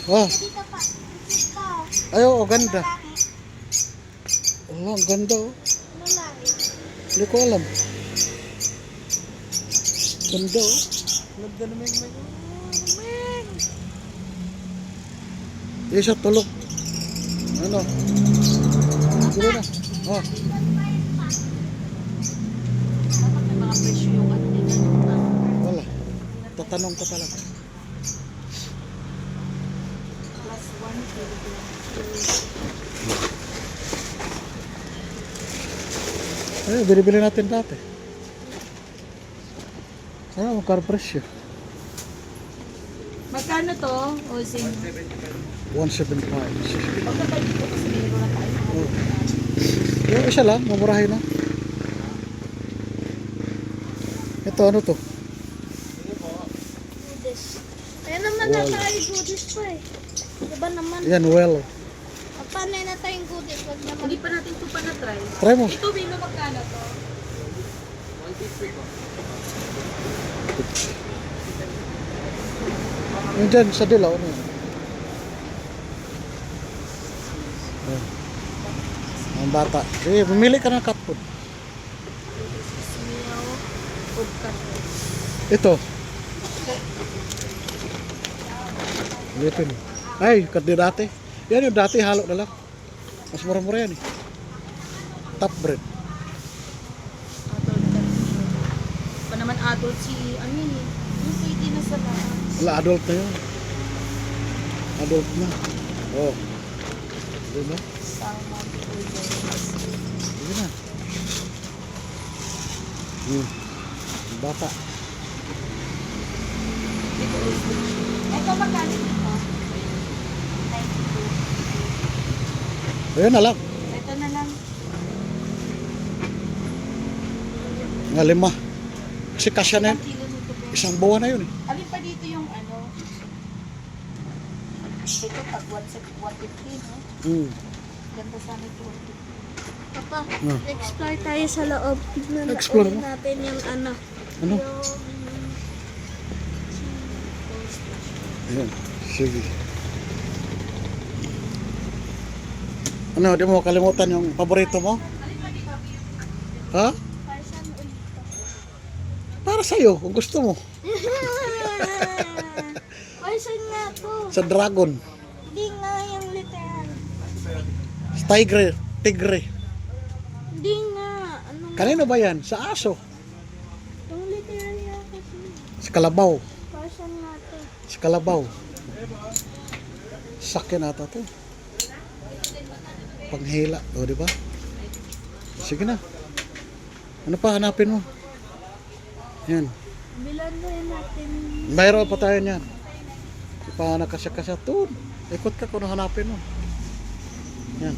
Oh, Dito pa. Dito. ay, oh, ganda. Lalaki. Oh, ang ganda oh. Lalaki. Hindi ko alam. Ganda oh. Ganda na may. Isa tulog. Ano? Sige na. Oh, Dapat may mga presyo yung ano nila. wala. Tatanong ko talaga. Plus 1 kilogram. Ay, binibili natin dati. Ano, magkano presyo? Magkano to? O sing. 175. Huwag na tayo dito kasi meron na tayo. Oh. Yung isa lang, mamurahin na. Ito, ano to? Goodies. Ayun naman na tayo goodies pa eh. Diba naman? Yan, well. Paano na tayong goodies? Wag naman. Hindi pa natin ito pa na-try. Try mo. Ito, Bilo, magkano to? Yung dyan, sa dilaw, ano yun? Ayan. Ang bata. Eh, mamili ka ng cat food. Meal, food cut. Ito. Lipin. Ay, kat di dati. Yan yung dati, halo na lang. Mas mura-mura yan eh. Top bread. Adult cut. Pa naman adult si, ano eh. Yung pwede na sa lahat. Wala, adult na yun. Adult na. Oh. Diba? Salmon, oils. Sige na. Bata. Ito is ito magkano dito? 92. Ayun na lang. Ito na lang. Nga 5. Kasi kasya na yun. Ilang kilo nito ba? Isang buwan na yun eh. Alin pa dito yung ano? Ito pag 150, no? Hmm. Ganda sana ito. Papa, Ah. explore tayo sa loob. Tignan Explore mo? natin yung ano. Ano? Yung... Ayan. Sige. Ano, di mo kalimutan yung paborito mo? Ha? Parsan ulit. Para sa'yo, kung gusto mo. Parsan nga to. Sa dragon. Hindi nga yung literal. Sa tigre. Tigre. Hindi nga. Ano nga? Kanino ba yan? Sa aso. Yung literal nga kasi. Sa kalabaw. Parsan nga to. Sa kalabaw. Sakyan ata to. Panghila. O, di ba? Sige na. Ano pa hanapin mo? Yan. Bilan mo yun natin. Mayroon pa tayo niyan. Pa nakasya-kasya doon. Ikot ka kung hanapin mo. Yan.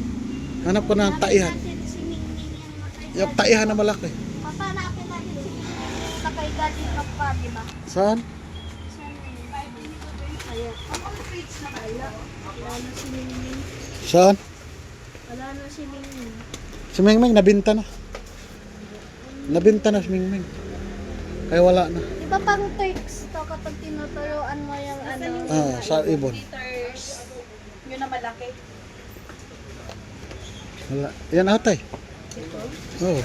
Hanap ko ng taihan. Natin si Mingming yung nakay. Yung taihan na malaki. Papa, natin natin si Mingming yung nakay Daddy Papa, di ba? Saan? Saan na yun? Ayan. Wala na si Mingming. Saan? Wala na si Mingming. Si Mingming nabinta na. Nabinta na si Mingming. Kaya wala na. Di ba pang Turks to kapag tinutuyuan mo yung ano? Ah, sa ibon. Liters. Yun na malaki. Wala. Yan atay. Ito. Oo.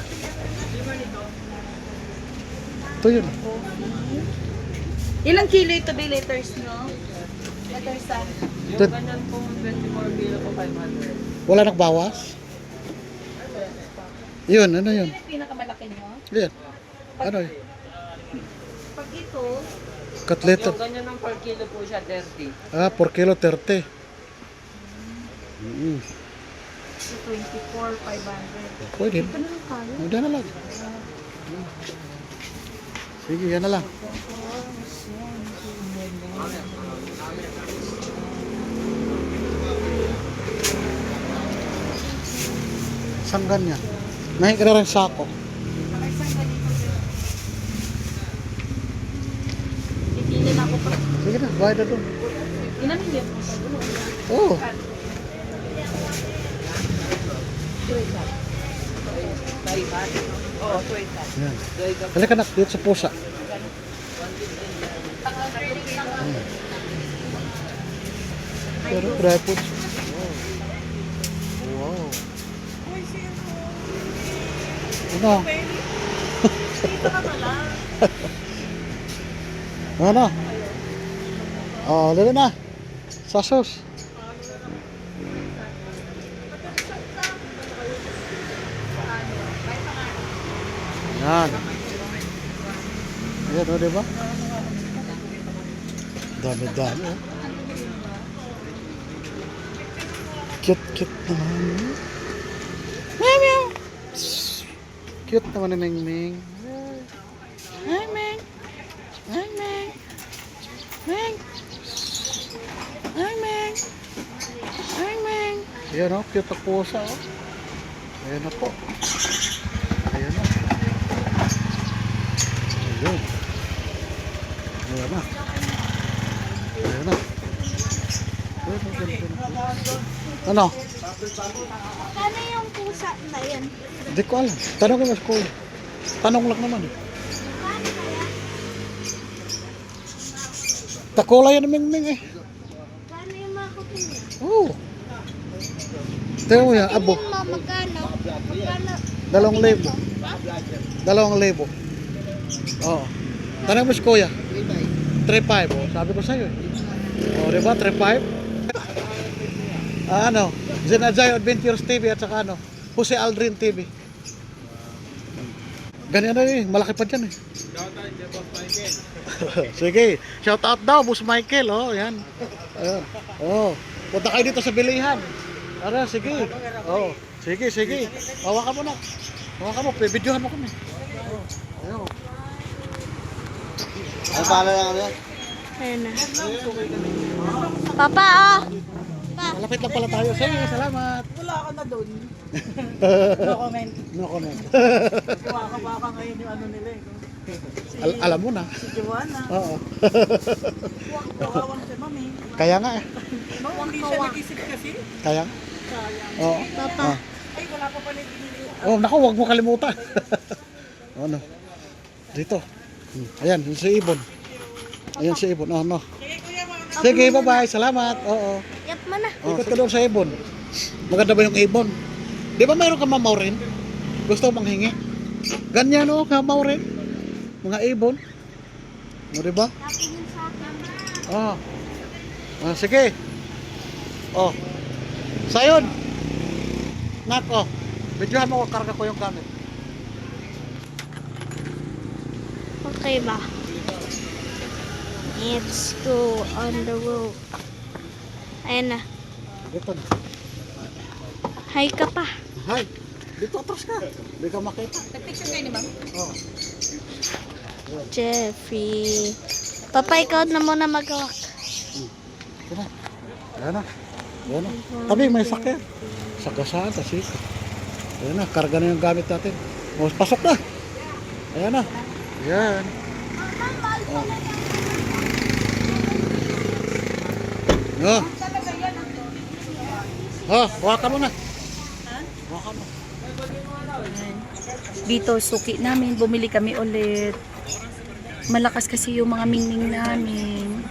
Ito yun. Ilang kilo ito ba liters, no? Liters saan? Ito. Ganyan po 24 kilo po 500. Wala nagbawas? Yun, ano yun? Yun yung pinakamalaki nyo? Yan. Ano yun? Pag ito, Katleta. Yung ganyan ng 4 kilo po siya 30. Ah, 4 kilo 30. Mm. ito 24, 500. Pwede. Ito na lang kaya. Hindi na lang. Sige, yan na lang. Saan ganyan? Nahin ka na rin sako. Pipili na ako pa. Sige na, bayad na doon. Inamin niyo po sa dulo. Oo. Oo, 20. Yan. Halika na, dito sa pusa. Pero dry foods. Wow. Ano? Ano? Oh, lalo na. Sasos. Yan. Ayan o, diba? Dami-dami o. Cute naman. Meow meow. Cute naman ni Ming Ming. Hi Ming. Hi Ming. Ming. Hi Ming. Hi Ming. Ayan o, cute ang pusa o. Ayan na po. Ayan na. Ayan. Ayan na. Ayan na. Ano? Ano yung pusa na yan? Hindi ko alam. Tanong ko mas kuya. Tanong lang naman. Paano kaya? Takula yan ng Ming eh. Paano yung makutin niya? Oo. Tingnan mo yan, abo. Tingin mo magkano? Magkano? 2,000. 2,000. Oo. Tanong mo si kuya. 3,500. Oh, sabi ko sa'yo eh. O, diba? 3,500. Ano? Zenajay Adventures TV at saka ano? Jose Aldrin TV. Ganyan na eh. Malaki pa dyan eh. Sige. Shout out daw, Boss Michael. Oh, yan. Ayan. Oh. Punta kayo dito sa bilihan. Ara, sige. Oh. Sige. Hawakan mo na. Hawakan mo. Videohan mo kami. Oh. Ayun. Ano pala lang ano yan? Ayan na. Papa, oh! Pa. Malapit lang pala tayo. Sige, salamat. Wala ka na doon. No comment. No comment. Baka ngayon yung ano nila eh. Alam mo na. Si Joanna. Oo. Kawawang si Mami. Kaya nga eh. No, hindi siya nag-isip kasi. Kaya? Sayang. Oo. Papa. Ah. Ay, wala pa pala pinili. Oh, naku, wag mo kalimutan. Ano? Dito. Ayan, yung si Ibon. Ayan si Ibon. Oh, no. Sige, kuya, mga Sige, bye-bye. Salamat. Oo. Yap mo na. Ikot ka doon sa Ibon. Maganda ba yung Ibon? Di ba mayroon ka mamaw rin? Gusto mo manghingi? Ganyan o, kamaw rin. Mga Ibon. O, di ba? Tapingin sa akin. Oh. Ah, sige. Oh. Sayon. Nako. Videohan mo ko, karga ko yung gamit. Okay ba? Let's go on the road. Ayan na. Dito. Hi ka pa. Hay. Dito atras ka. Hindi ka makita. Nag-picture kayo ni ma'am? Oh. Jeffrey. Papa, ikaw na muna magawak. Ito na. Ayan na. Ayan na. Tabi, may sakyan. Sagasaan, kasi. Ayan na, karga na yung gamit natin. O, pasok na. Ayan na. Ayan. Oh. Oh. Oh, hawakan mo na. Hawakan mo. Dito, suki namin. Bumili kami ulit. Malakas kasi yung mga mingning namin.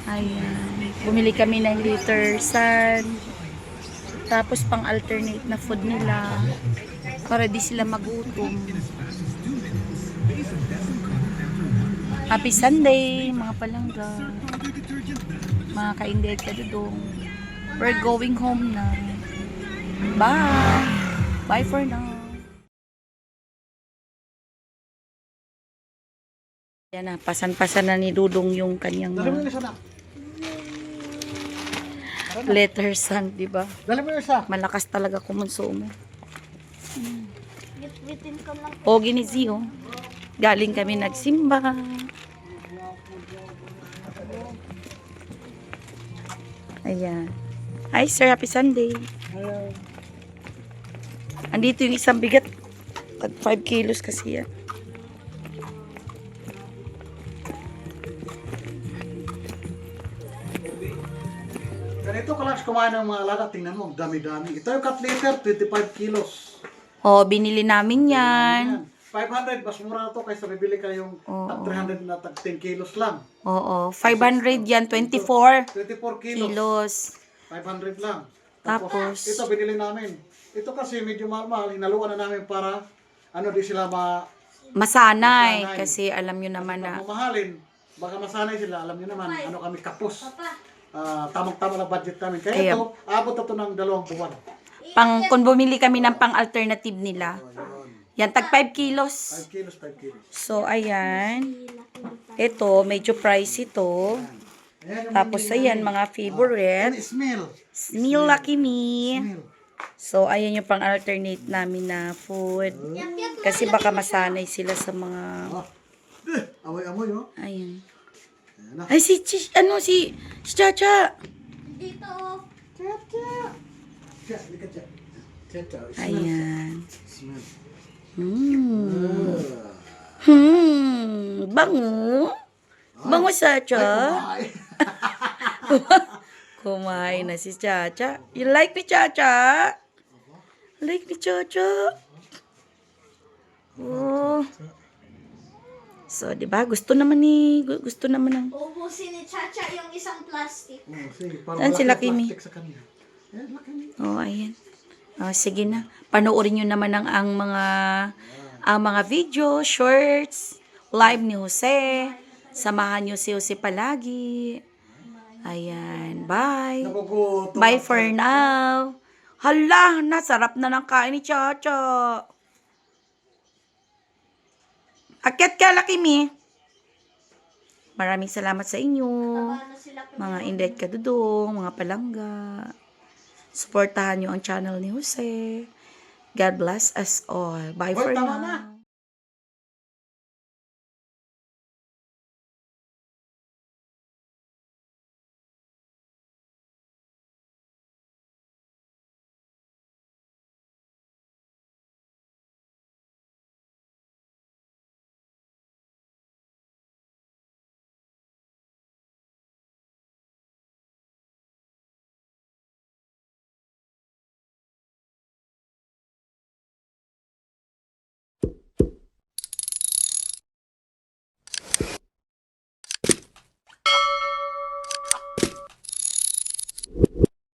Ayan. Bumili kami ng liter sand. Tapos pang alternate na food nila. Para di sila magutom. Happy Sunday, mga palangga. Mga kainday at kadudong. We're going home na. Bye! Bye for now. Yan na, pasan-pasan na ni Dudong yung kanyang Dali mo yung isa na. letter sand, di ba? Dali mo yung isa. Malakas talaga kumonsumo. Bitbitin ko lang. O, ginisi, oh. Galing kami nagsimba. Ayan. Hi, sir. Happy Sunday. Andito yung isang bigat. Tag 5 kilos kasi yan. Ganito kalas kumain ng mga alaga. Tingnan mo, dami-dami. Ito yung cat litter, 25 kilos. O, binili namin yan. Ayan. 500, mas mura na to kaysa bibili ka yung Oo. at 300 na tag 10 kilos lang. Oo, 500 yan, 24 24 kilos. kilos. 500 lang. Tapos, Ito binili namin. Ito kasi medyo mahal, hinaluan na namin para di sila masanay. Masanay. Kasi alam nyo naman na, mamahalin. Baka masanay sila, alam niyo naman, kami kapos. Papa. Tamang-tama na budget namin. Kaya Kaya- ito, abot na to ng 2 buwan. kung bumili kami ng pang-alternative nila, yan, tag 5 kilos. 5 kilos, 5 kilos. So, ayan. Ito, medyo pricey ito. Ayan, yung Tapos, binili ayan, namin. mga favorite. Smell. Smell Lucky Me. Smell. So, ayan yung pang-alternate namin na food. Kasi baka masanay sila sa mga... Amoy-amoy, oh. Ayan. Ayan na. Ay, si Chacha. Dito. Tiya, likat tiya. Tiya, tiya. Smell. Ayan. Smell. Bango. Bango, Chacha. Ay, Kumain na si Chacha. You like ni Chacha? Like ni Chacha? Oh. So, 'di ba? Gusto naman ng Ubusin ni Chacha yung isang plastic. sige, para Saan wala si kang Lucky Me? plastic sa kanya. Ayan, Lucky Me. Oh, ayan. Oh, sige na. Panoorin nyo naman ang mga video, shorts, live ni Jose. Samahan nyo si Jose palagi. Ayan. Bye. Nagugutom Bye ako. for now. Hala, nasarap na ng kain ni Chacha. Akyat ka, Lucky Me. Maraming salamat sa inyo. Paano sila Mga Inday Kadudong, mga palangga. Suportahan nyo ang channel ni Jose. God bless us all. Bye Hoy, for tama now. na.